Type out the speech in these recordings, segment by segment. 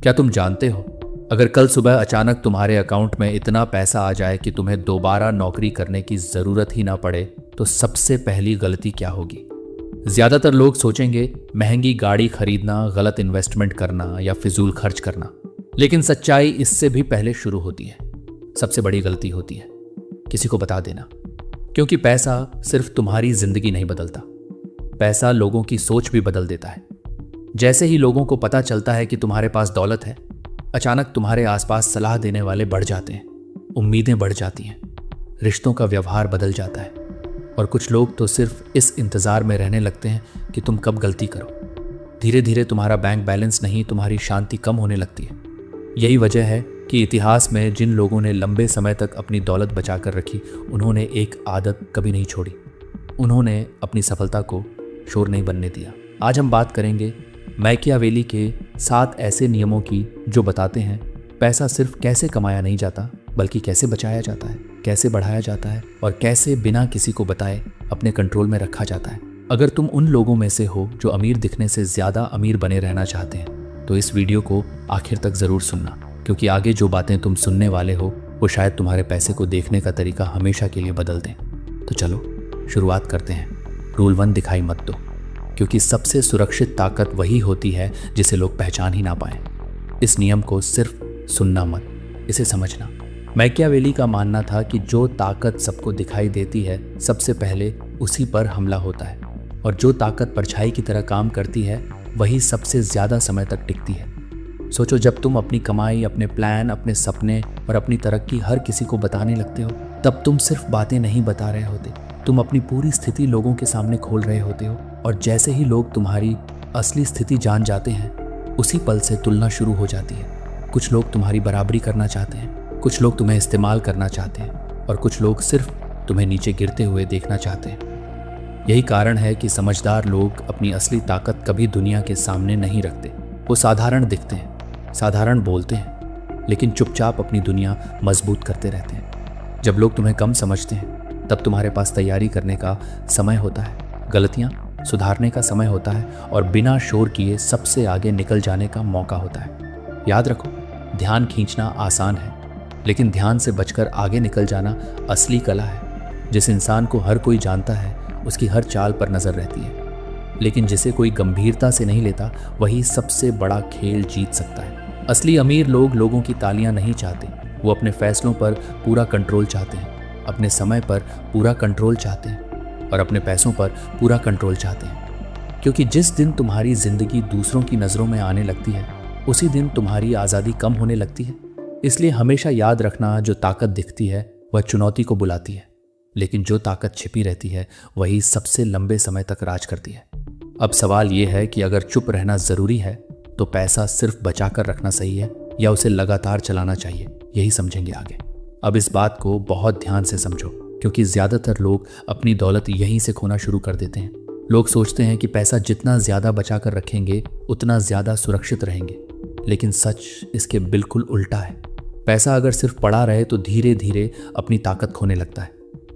क्या तुम जानते हो, अगर कल सुबह अचानक तुम्हारे अकाउंट में इतना पैसा आ जाए कि तुम्हें दोबारा नौकरी करने की जरूरत ही ना पड़े, तो सबसे पहली गलती क्या होगी? ज्यादातर लोग सोचेंगे महंगी गाड़ी खरीदना, गलत इन्वेस्टमेंट करना या फिजूल खर्च करना। लेकिन सच्चाई इससे भी पहले शुरू होती है। सबसे बड़ी गलती होती है किसी को बता देना। क्योंकि पैसा सिर्फ तुम्हारी जिंदगी नहीं बदलता, पैसा लोगों की सोच भी बदल देता है। जैसे ही लोगों को पता चलता है कि तुम्हारे पास दौलत है, अचानक तुम्हारे आसपास सलाह देने वाले बढ़ जाते हैं, उम्मीदें बढ़ जाती हैं, रिश्तों का व्यवहार बदल जाता है। और कुछ लोग तो सिर्फ इस इंतजार में रहने लगते हैं कि तुम कब गलती करो। धीरे धीरे तुम्हारा बैंक बैलेंस नहीं, तुम्हारी शांति कम होने लगती है। यही वजह है कि इतिहास में जिन लोगों ने लंबे समय तक अपनी दौलत बचा कर रखी, उन्होंने एक आदत कभी नहीं छोड़ी। उन्होंने अपनी सफलता को शोर नहीं बनने दिया। आज हम बात करेंगे मैकियावेली के 7 ऐसे नियमों की जो बताते हैं पैसा सिर्फ कैसे कमाया नहीं जाता, बल्कि कैसे बचाया जाता है, कैसे बढ़ाया जाता है और कैसे बिना किसी को बताए अपने कंट्रोल में रखा जाता है। अगर तुम उन लोगों में से हो जो अमीर दिखने से ज़्यादा अमीर बने रहना चाहते हैं, तो इस वीडियो को आखिर तक ज़रूर सुनना, क्योंकि आगे जो बातें तुम सुनने वाले हो वो शायद तुम्हारे पैसे को देखने का तरीका हमेशा के लिए बदल दें। तो चलो शुरुआत करते हैं। रूल 1, दिखाई मत दो, क्योंकि सबसे सुरक्षित ताकत वही होती है जिसे लोग पहचान ही ना पाएं। इस नियम को सिर्फ सुनना मत, इसे समझना। मैकियावेली का मानना था कि जो ताकत सबको दिखाई देती है, सबसे पहले उसी पर हमला होता है, और जो ताकत परछाई की तरह काम करती है वही सबसे ज़्यादा समय तक टिकती है। सोचो, जब तुम अपनी कमाई, अपने प्लान, अपने सपने और अपनी तरक्की हर किसी को बताने लगते हो, तब तुम सिर्फ बातें नहीं बता रहे होते, तुम अपनी पूरी स्थिति लोगों के सामने खोल रहे होते हो। और जैसे ही लोग तुम्हारी असली स्थिति जान जाते हैं, उसी पल से तुलना शुरू हो जाती है। कुछ लोग तुम्हारी बराबरी करना चाहते हैं, कुछ लोग तुम्हें इस्तेमाल करना चाहते हैं, और कुछ लोग सिर्फ तुम्हें नीचे गिरते हुए देखना चाहते हैं। यही कारण है कि समझदार लोग अपनी असली ताकत कभी दुनिया के सामने नहीं रखते। वो साधारण दिखते हैं, साधारण बोलते हैं, लेकिन चुपचाप अपनी दुनिया मजबूत करते रहते हैं। जब लोग तुम्हें कम समझते हैं, तब तुम्हारे पास तैयारी करने का समय होता है, गलतियां सुधारने का समय होता है, और बिना शोर किए सबसे आगे निकल जाने का मौका होता है। याद रखो, ध्यान खींचना आसान है, लेकिन ध्यान से बचकर आगे निकल जाना असली कला है। जिस इंसान को हर कोई जानता है, उसकी हर चाल पर नजर रहती है, लेकिन जिसे कोई गंभीरता से नहीं लेता, वही सबसे बड़ा खेल जीत सकता है। असली अमीर लोग लोगों की तालियां नहीं चाहते, वो अपने फैसलों पर पूरा कंट्रोल चाहते हैं, अपने समय पर पूरा कंट्रोल चाहते हैं, और अपने पैसों पर पूरा कंट्रोल चाहते हैं। क्योंकि जिस दिन तुम्हारी जिंदगी दूसरों की नज़रों में आने लगती है, उसी दिन तुम्हारी आज़ादी कम होने लगती है। इसलिए हमेशा याद रखना, जो ताकत दिखती है वह चुनौती को बुलाती है, लेकिन जो ताकत छिपी रहती है वही सबसे लंबे समय तक राज करती है। अब सवाल यह है कि अगर चुप रहना ज़रूरी है, तो पैसा सिर्फ बचा कर रखना सही है या उसे लगातार चलाना चाहिए, यही समझेंगे आगे। अब इस बात को बहुत ध्यान से समझो, क्योंकि ज़्यादातर लोग अपनी दौलत यहीं से खोना शुरू कर देते हैं। लोग सोचते हैं कि पैसा जितना ज़्यादा बचा कर रखेंगे, उतना ज़्यादा सुरक्षित रहेंगे, लेकिन सच इसके बिल्कुल उल्टा है। पैसा अगर सिर्फ पड़ा रहे तो धीरे धीरे अपनी ताकत खोने लगता है।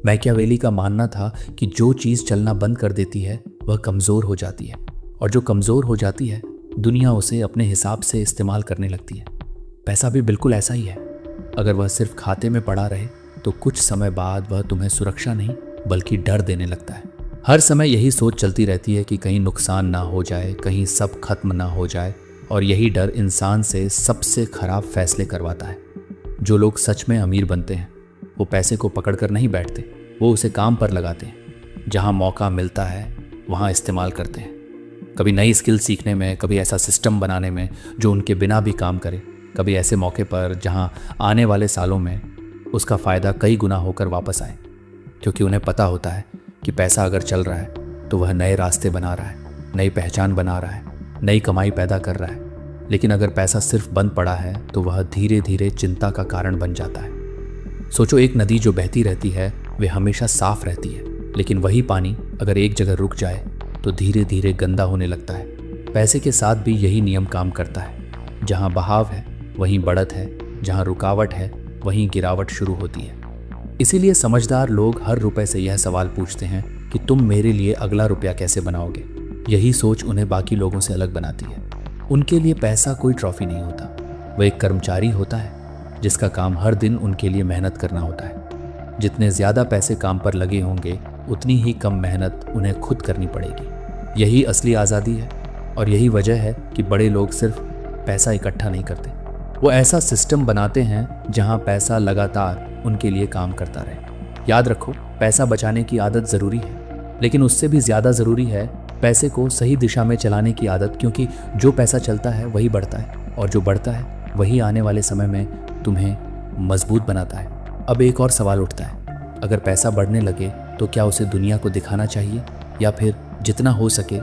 मैकियावेली का मानना था कि जो चीज़ चलना बंद कर देती है वह कमज़ोर हो जाती है, और जो कमज़ोर हो जाती है दुनिया उसे अपने हिसाब से इस्तेमाल करने लगती है। पैसा भी बिल्कुल ऐसा ही है। अगर वह सिर्फ खाते में पड़ा रहे, तो कुछ समय बाद वह तुम्हें सुरक्षा नहीं बल्कि डर देने लगता है। हर समय यही सोच चलती रहती है कि कहीं नुकसान ना हो जाए, कहीं सब खत्म ना हो जाए, और यही डर इंसान से सबसे खराब फैसले करवाता है। जो लोग सच में अमीर बनते हैं, वो पैसे को पकड़कर नहीं बैठते, वो उसे काम पर लगाते हैं। जहाँ मौका मिलता है वहाँ इस्तेमाल करते हैं। कभी नई स्किल सीखने में, कभी ऐसा सिस्टम बनाने में जो उनके बिना भी काम करे, कभी ऐसे मौके पर जहाँ आने वाले सालों में उसका फ़ायदा कई गुना होकर वापस आए। क्योंकि उन्हें पता होता है कि पैसा अगर चल रहा है तो वह नए रास्ते बना रहा है, नई पहचान बना रहा है, नई कमाई पैदा कर रहा है। लेकिन अगर पैसा सिर्फ बंद पड़ा है तो वह धीरे धीरे चिंता का कारण बन जाता है। सोचो, एक नदी जो बहती रहती है वे हमेशा साफ रहती है, लेकिन वही पानी अगर एक जगह रुक जाए तो धीरे धीरे गंदा होने लगता है। पैसे के साथ भी यही नियम काम करता है। जहाँ बहाव है वहीं बढ़त है, जहाँ रुकावट है वहीं गिरावट शुरू होती है। इसीलिए समझदार लोग हर रुपए से यह सवाल पूछते हैं कि तुम मेरे लिए अगला रुपया कैसे बनाओगे। यही सोच उन्हें बाकी लोगों से अलग बनाती है। उनके लिए पैसा कोई ट्रॉफी नहीं होता, वह एक कर्मचारी होता है जिसका काम हर दिन उनके लिए मेहनत करना होता है। जितने ज़्यादा पैसे काम पर लगे होंगे उतनी ही कम मेहनत उन्हें खुद करनी पड़ेगी। यही असली आज़ादी है और यही वजह है कि बड़े लोग सिर्फ पैसा इकट्ठा नहीं करते, वो ऐसा सिस्टम बनाते हैं जहां पैसा लगातार उनके लिए काम करता रहे। याद रखो, पैसा बचाने की आदत ज़रूरी है, लेकिन उससे भी ज़्यादा ज़रूरी है पैसे को सही दिशा में चलाने की आदत, क्योंकि जो पैसा चलता है वही बढ़ता है और जो बढ़ता है वही आने वाले समय में तुम्हें मजबूत बनाता है। अब एक और सवाल उठता है, अगर पैसा बढ़ने लगे तो क्या उसे दुनिया को दिखाना चाहिए या फिर जितना हो सके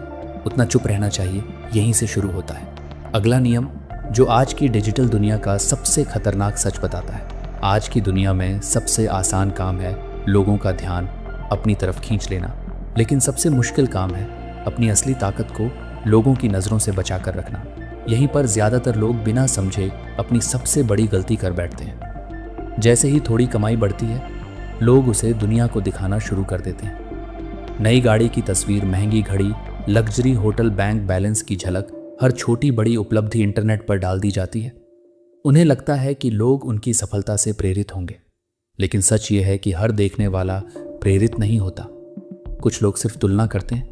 उतना चुप रहना चाहिए? यहीं से शुरू होता है अगला नियम, जो आज की डिजिटल दुनिया का सबसे खतरनाक सच बताता है। आज की दुनिया में सबसे आसान काम है लोगों का ध्यान अपनी तरफ खींच लेना, लेकिन सबसे मुश्किल काम है अपनी असली ताकत को लोगों की नज़रों से बचा कर रखना। यहीं पर ज़्यादातर लोग बिना समझे अपनी सबसे बड़ी गलती कर बैठते हैं। जैसे ही थोड़ी कमाई बढ़ती है, लोग उसे दुनिया को दिखाना शुरू कर देते हैं। नई गाड़ी की तस्वीर, महंगी घड़ी, लग्जरी होटल, बैंक बैलेंस की झलक, हर छोटी बड़ी उपलब्धि इंटरनेट पर डाल दी जाती है। उन्हें लगता है कि लोग उनकी सफलता से प्रेरित होंगे, लेकिन सच ये है कि हर देखने वाला प्रेरित नहीं होता। कुछ लोग सिर्फ तुलना करते हैं,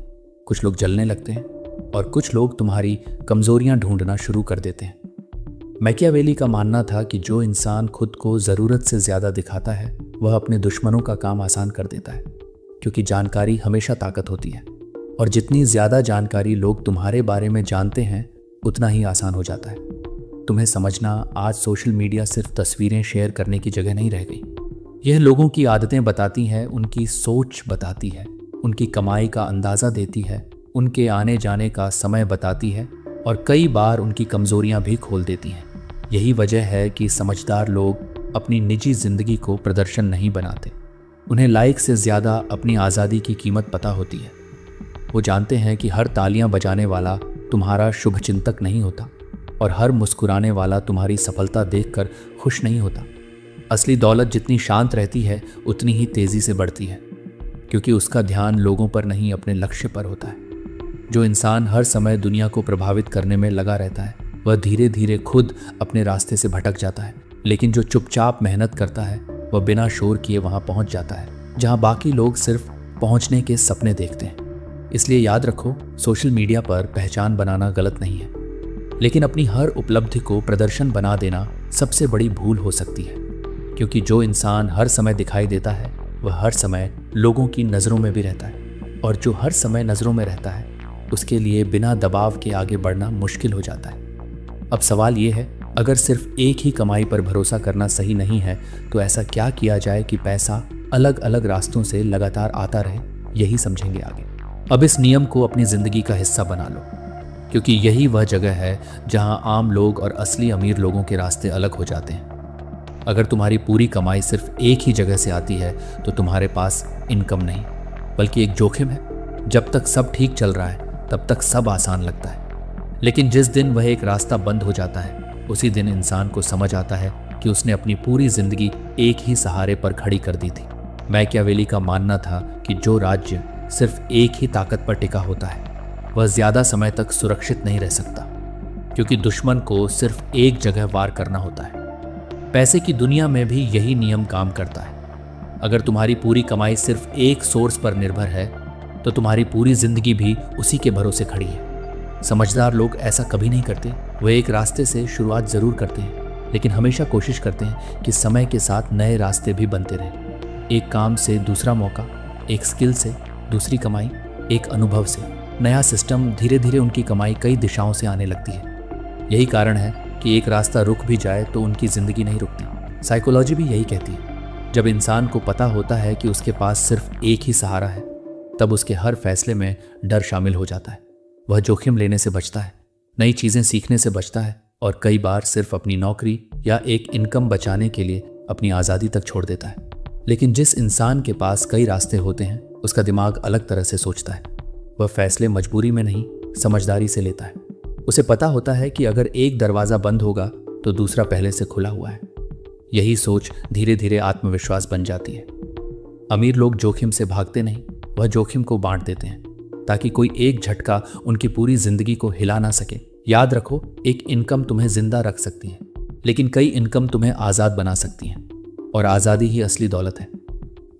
कुछ लोग जलने लगते हैं और कुछ लोग तुम्हारी कमजोरियां ढूंढना शुरू कर देते हैं। मैकियावेली का मानना था कि जो इंसान खुद को ज़रूरत से ज़्यादा दिखाता है वह अपने दुश्मनों का काम आसान कर देता है, क्योंकि जानकारी हमेशा ताकत होती है और जितनी ज़्यादा जानकारी लोग तुम्हारे बारे में जानते हैं उतना ही आसान हो जाता है। तुम्हें समझना, आज सोशल मीडिया सिर्फ तस्वीरें शेयर करने की जगह नहीं रह गई। यह लोगों की आदतें बताती है, उनकी सोच बताती है, उनकी कमाई का अंदाज़ा देती है, उनके आने जाने का समय बताती है और कई बार उनकी कमज़ोरियां भी खोल देती हैं। यही वजह है कि समझदार लोग अपनी निजी ज़िंदगी को प्रदर्शन नहीं बनाते। उन्हें लाइक से ज़्यादा अपनी आज़ादी की कीमत पता होती है। वो जानते हैं कि हर तालियां बजाने वाला तुम्हारा शुभचिंतक नहीं होता और हर मुस्कुराने वाला तुम्हारी सफलता देखकर खुश नहीं होता। असली दौलत जितनी शांत रहती है उतनी ही तेज़ी से बढ़ती है, क्योंकि उसका ध्यान लोगों पर नहीं अपने लक्ष्य पर होता है। जो इंसान हर समय दुनिया को प्रभावित करने में लगा रहता है वह धीरे धीरे खुद अपने रास्ते से भटक जाता है, लेकिन जो चुपचाप मेहनत करता है वह बिना शोर किए वहाँ पहुँच जाता है जहाँ बाकी लोग सिर्फ पहुँचने के सपने देखते हैं। इसलिए याद रखो, सोशल मीडिया पर पहचान बनाना गलत नहीं है, लेकिन अपनी हर उपलब्धि को प्रदर्शन बना देना सबसे बड़ी भूल हो सकती है, क्योंकि जो इंसान हर समय दिखाई देता है वह हर समय लोगों की नज़रों में भी रहता है, और जो हर समय नज़रों में रहता है उसके लिए बिना दबाव के आगे बढ़ना मुश्किल हो जाता है। अब सवाल ये है, अगर सिर्फ एक ही कमाई पर भरोसा करना सही नहीं है तो ऐसा क्या किया जाए कि पैसा अलग अलग रास्तों से लगातार आता रहे? यही समझेंगे आगे। अब इस नियम को अपनी ज़िंदगी का हिस्सा बना लो, क्योंकि यही वह जगह है जहां आम लोग और असली अमीर लोगों के रास्ते अलग हो जाते हैं। अगर तुम्हारी पूरी कमाई सिर्फ एक ही जगह से आती है तो तुम्हारे पास इनकम नहीं, बल्कि एक जोखिम है। जब तक सब ठीक चल रहा है तब तक सब आसान लगता है, लेकिन जिस दिन वह एक रास्ता बंद हो जाता है उसी दिन इंसान को समझ आता है कि उसने अपनी पूरी जिंदगी एक ही सहारे पर खड़ी कर दी थी। मैकियावेली का मानना था कि जो राज्य सिर्फ एक ही ताकत पर टिका होता है वह ज्यादा समय तक सुरक्षित नहीं रह सकता, क्योंकि दुश्मन को सिर्फ एक जगह वार करना होता है। पैसे की दुनिया में भी यही नियम काम करता है। अगर तुम्हारी पूरी कमाई सिर्फ एक सोर्स पर निर्भर है तो तुम्हारी पूरी जिंदगी भी उसी के भरोसे खड़ी है। समझदार लोग ऐसा कभी नहीं करते। वे एक रास्ते से शुरुआत जरूर करते हैं, लेकिन हमेशा कोशिश करते हैं कि समय के साथ नए रास्ते भी बनते रहें। एक काम से दूसरा मौका, एक स्किल से दूसरी कमाई, एक अनुभव से नया सिस्टम, धीरे धीरे उनकी कमाई कई दिशाओं से आने लगती है। यही कारण है कि एक रास्ता रुक भी जाए तो उनकी ज़िंदगी नहीं रुकती। साइकोलॉजी भी यही कहती है। जब इंसान को पता होता है कि उसके पास सिर्फ एक ही सहारा है, तब उसके हर फैसले में डर शामिल हो जाता है। वह जोखिम लेने से बचता है, नई चीज़ें सीखने से बचता है और कई बार सिर्फ अपनी नौकरी या एक इनकम बचाने के लिए अपनी आज़ादी तक छोड़ देता है। लेकिन जिस इंसान के पास कई रास्ते होते हैं उसका दिमाग अलग तरह से सोचता है। वह फैसले मजबूरी में नहीं, समझदारी से लेता है। उसे पता होता है कि अगर एक दरवाज़ा बंद होगा तो दूसरा पहले से खुला हुआ है। यही सोच धीरे धीरे आत्मविश्वास बन जाती है। अमीर लोग जोखिम से भागते नहीं, वह जोखिम को बांट देते हैं ताकि कोई एक झटका उनकी पूरी जिंदगी को हिला ना सके। याद रखो, एक इनकम तुम्हें जिंदा रख सकती है, लेकिन कई इनकम तुम्हें आज़ाद बना सकती हैं, और आज़ादी ही असली दौलत है।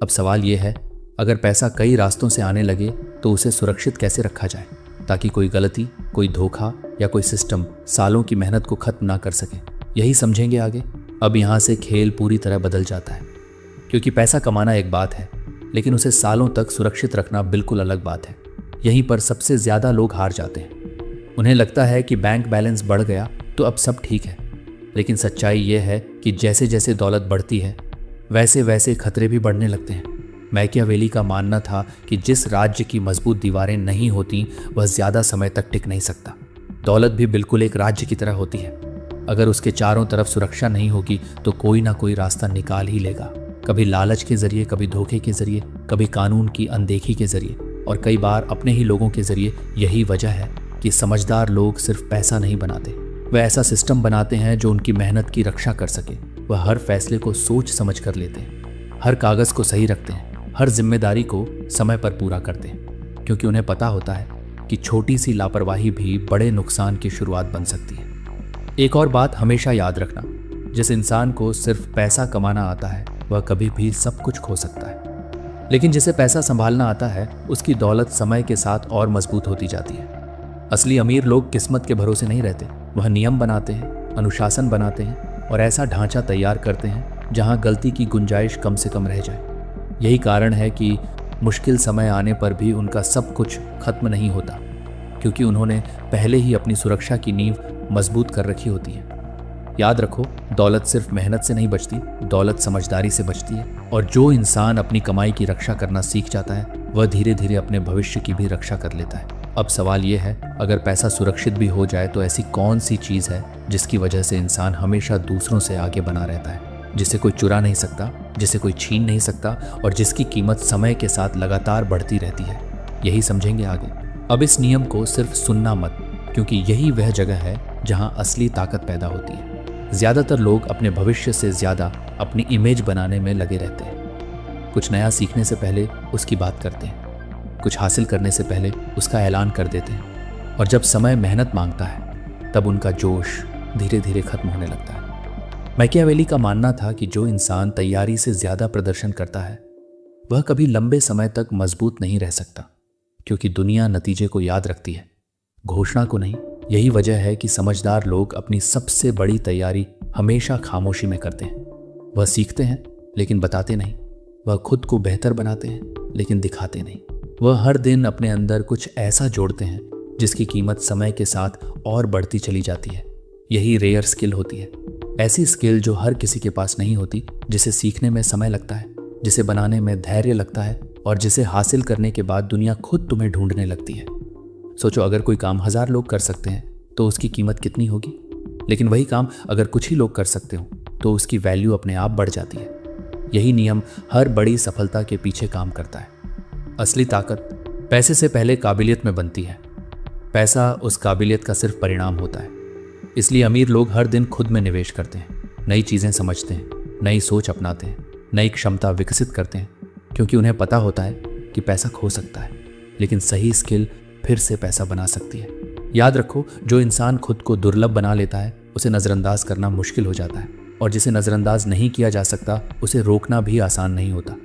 अब सवाल यह है, अगर पैसा कई रास्तों से आने लगे तो उसे सुरक्षित कैसे रखा जाए, ताकि कोई गलती, कोई धोखा या कोई सिस्टम सालों की मेहनत को खत्म ना कर सके। यही समझेंगे आगे। अब यहाँ से खेल पूरी तरह बदल जाता है, क्योंकि पैसा कमाना एक बात है, लेकिन उसे सालों तक सुरक्षित रखना बिल्कुल अलग बात है। यहीं पर सबसे ज़्यादा लोग हार जाते हैं। उन्हें लगता है कि बैंक बैलेंस बढ़ गया तो अब सब ठीक है, लेकिन सच्चाई यह है कि जैसे जैसे दौलत बढ़ती है वैसे वैसे खतरे भी बढ़ने लगते हैं। मैकियावेली का मानना था कि जिस राज्य की मजबूत दीवारें नहीं होती वह ज़्यादा समय तक टिक नहीं सकता। दौलत भी बिल्कुल एक राज्य की तरह होती है। अगर उसके चारों तरफ सुरक्षा नहीं होगी तो कोई ना कोई रास्ता निकाल ही लेगा, कभी लालच के जरिए, कभी धोखे के जरिए, कभी कानून की अनदेखी के जरिए, और कई बार अपने ही लोगों के जरिए। यही वजह है कि समझदार लोग सिर्फ पैसा नहीं बनाते, वह ऐसा सिस्टम बनाते हैं जो उनकी मेहनत की रक्षा कर सके। वह हर फैसले को सोच समझ कर लेते हैं, हर कागज को सही रखते हैं, हर जिम्मेदारी को समय पर पूरा करते हैं, क्योंकि उन्हें पता होता है कि छोटी सी लापरवाही भी बड़े नुकसान की शुरुआत बन सकती है। एक और बात हमेशा याद रखना, जिस इंसान को सिर्फ पैसा कमाना आता है वह कभी भी सब कुछ खो सकता है, लेकिन जिसे पैसा संभालना आता है उसकी दौलत समय के साथ और मजबूत होती जाती है। असली अमीर लोग किस्मत के भरोसे नहीं रहते, वह नियम बनाते हैं, अनुशासन बनाते हैं और ऐसा ढांचा तैयार करते हैं जहां गलती की गुंजाइश कम से कम रह जाए। यही कारण है कि मुश्किल समय आने पर भी उनका सब कुछ खत्म नहीं होता, क्योंकि उन्होंने पहले ही अपनी सुरक्षा की नींव मजबूत कर रखी होती है। याद रखो, दौलत सिर्फ मेहनत से नहीं बचती, दौलत समझदारी से बचती है, और जो इंसान अपनी कमाई की रक्षा करना सीख जाता है वह धीरे धीरे अपने भविष्य की भी रक्षा कर लेता है। अब सवाल यह है, अगर पैसा सुरक्षित भी हो जाए तो ऐसी कौन सी चीज़ है जिसकी वजह से इंसान हमेशा दूसरों से आगे बना रहता है, जिसे कोई चुरा नहीं सकता, जिसे कोई छीन नहीं सकता, और जिसकी कीमत समय के साथ लगातार बढ़ती रहती है। यही समझेंगे आगे। अब इस नियम को सिर्फ सुनना मत, क्योंकि यही वह जगह है जहां असली ताकत पैदा होती है। ज़्यादातर लोग अपने भविष्य से ज़्यादा अपनी इमेज बनाने में लगे रहते हैं। कुछ नया सीखने से पहले उसकी बात करते हैं, कुछ हासिल करने से पहले उसका ऐलान कर देते हैं, और जब समय मेहनत मांगता है तब उनका जोश धीरे धीरे खत्म होने लगता है। मैकियावेली का मानना था कि जो इंसान तैयारी से ज़्यादा प्रदर्शन करता है वह कभी लंबे समय तक मजबूत नहीं रह सकता, क्योंकि दुनिया नतीजे को याद रखती है, घोषणा को नहीं। यही वजह है कि समझदार लोग अपनी सबसे बड़ी तैयारी हमेशा खामोशी में करते हैं। वह सीखते हैं लेकिन बताते नहीं, वह खुद को बेहतर बनाते हैं लेकिन दिखाते नहीं। वह हर दिन अपने अंदर कुछ ऐसा जोड़ते हैं जिसकी कीमत समय के साथ और बढ़ती चली जाती है। यही रेयर स्किल होती है, ऐसी स्किल जो हर किसी के पास नहीं होती, जिसे सीखने में समय लगता है, जिसे बनाने में धैर्य लगता है, और जिसे हासिल करने के बाद दुनिया खुद तुम्हें ढूंढने लगती है। सोचो, अगर कोई काम 1000 लोग कर सकते हैं तो उसकी कीमत कितनी होगी, लेकिन वही काम अगर कुछ ही लोग कर सकते हो तो उसकी वैल्यू अपने आप बढ़ जाती है। यही नियम हर बड़ी सफलता के पीछे काम करता है। असली ताकत पैसे से पहले काबिलियत में बनती है। पैसा उस काबिलियत का सिर्फ परिणाम होता है। इसलिए अमीर लोग हर दिन खुद में निवेश करते हैं, नई चीज़ें समझते हैं, नई सोच अपनाते हैं, नई क्षमता विकसित करते हैं, क्योंकि उन्हें पता होता है कि पैसा खो सकता है, लेकिन सही स्किल फिर से पैसा बना सकती है। याद रखो, जो इंसान खुद को दुर्लभ बना लेता है उसे नज़रअंदाज करना मुश्किल हो जाता है, और जिसे नज़रअंदाज नहीं किया जा सकता उसे रोकना भी आसान नहीं होता।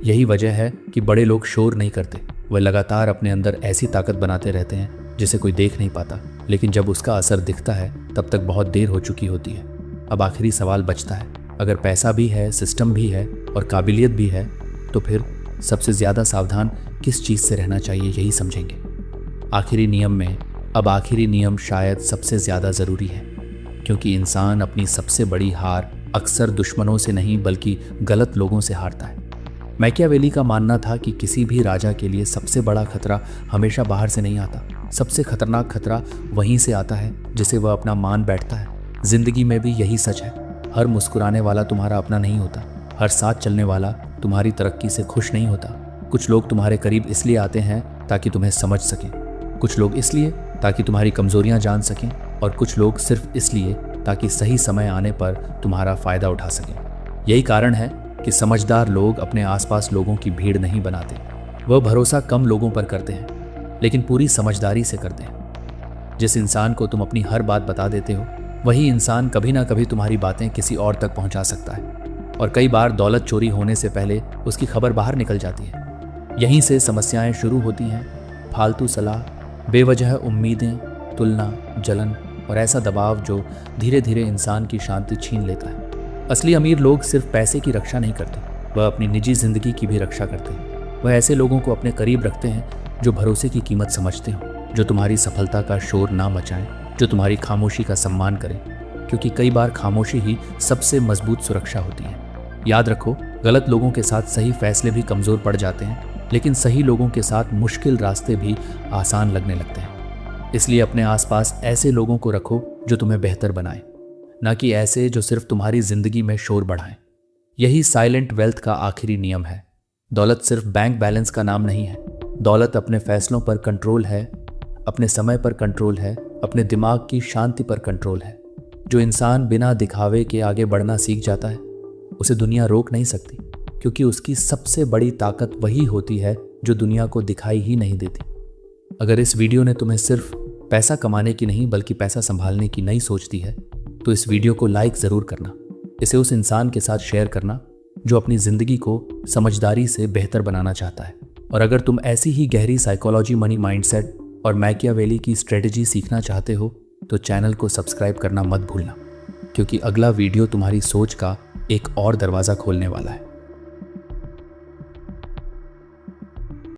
यही वजह है कि बड़े लोग शोर नहीं करते, वे लगातार अपने अंदर ऐसी ताकत बनाते रहते हैं जिसे कोई देख नहीं पाता, लेकिन जब उसका असर दिखता है तब तक बहुत देर हो चुकी होती है। अब आखिरी सवाल बचता है, अगर पैसा भी है, सिस्टम भी है और काबिलियत भी है, तो फिर सबसे ज़्यादा सावधान किस चीज़ से रहना चाहिए, यही समझेंगे आखिरी नियम में। अब आखिरी नियम शायद सबसे ज़्यादा ज़रूरी है, क्योंकि इंसान अपनी सबसे बड़ी हार अक्सर दुश्मनों से नहीं बल्कि गलत लोगों से हारता है। मैकियावेली का मानना था कि किसी भी राजा के लिए सबसे बड़ा खतरा हमेशा बाहर से नहीं आता, सबसे खतरनाक खतरा वहीं से आता है जिसे वह अपना मान बैठता है। जिंदगी में भी यही सच है, हर मुस्कुराने वाला तुम्हारा अपना नहीं होता, हर साथ चलने वाला तुम्हारी तरक्की से खुश नहीं होता। कुछ लोग तुम्हारे करीब इसलिए आते हैं ताकि तुम्हें समझ सकें, कुछ लोग इसलिए ताकि तुम्हारी कमजोरियां जान सकें, और कुछ लोग सिर्फ इसलिए ताकि सही समय आने पर तुम्हारा फ़ायदा उठा सकें। यही कारण है कि समझदार लोग अपने आसपास लोगों की भीड़ नहीं बनाते, वह भरोसा कम लोगों पर करते हैं लेकिन पूरी समझदारी से करते हैं। जिस इंसान को तुम अपनी हर बात बता देते हो वही इंसान कभी ना कभी तुम्हारी बातें किसी और तक पहुंचा सकता है, और कई बार दौलत चोरी होने से पहले उसकी खबर बाहर निकल जाती है। यहीं से समस्याएं शुरू होती हैं। फालतू सलाह, बेवजह उम्मीदें, तुलना, जलन और ऐसा दबाव जो धीरे धीरे इंसान की शांति छीन लेता है। असली अमीर लोग सिर्फ पैसे की रक्षा नहीं करते, वह अपनी निजी जिंदगी की भी रक्षा करते हैं। वह ऐसे लोगों को अपने करीब रखते हैं जो भरोसे की कीमत समझते हों, जो तुम्हारी सफलता का शोर ना मचाएं, जो तुम्हारी खामोशी का सम्मान करें, क्योंकि कई बार खामोशी ही सबसे मजबूत सुरक्षा होती है। याद रखो, गलत लोगों के साथ सही फैसले भी कमजोर पड़ जाते हैं, लेकिन सही लोगों के साथ मुश्किल रास्ते भी आसान लगने लगते हैं। इसलिए अपने आसपास ऐसे लोगों को रखो जो तुम्हें बेहतर बनाएं, ना कि ऐसे जो सिर्फ तुम्हारी जिंदगी में शोर बढ़ाएं। यही साइलेंट वेल्थ का आखिरी नियम है। दौलत सिर्फ बैंक बैलेंस का नाम नहीं है। दौलत अपने फैसलों पर कंट्रोल है, अपने समय पर कंट्रोल है, अपने दिमाग की शांति पर कंट्रोल है। जो इंसान बिना दिखावे के आगे बढ़ना सीख जाता है, उसे दुनिया रोक नहीं सकती, क्योंकि उसकी सबसे बड़ी ताकत वही होती है जो दुनिया को दिखाई ही नहीं देती। अगर इस वीडियो ने तुम्हें सिर्फ पैसा कमाने की नहीं बल्कि पैसा संभालने की नई सोच दी है, तो इस वीडियो को लाइक ज़रूर करना। इसे उस इंसान के साथ शेयर करना जो अपनी ज़िंदगी को समझदारी से बेहतर बनाना चाहता है। और अगर तुम ऐसी ही गहरी साइकोलॉजी, मनी माइंडसेट और मैकियावेली की स्ट्रेटजी सीखना चाहते हो, तो चैनल को सब्सक्राइब करना मत भूलना, क्योंकि अगला वीडियो तुम्हारी सोच का एक और दरवाज़ा खोलने वाला है।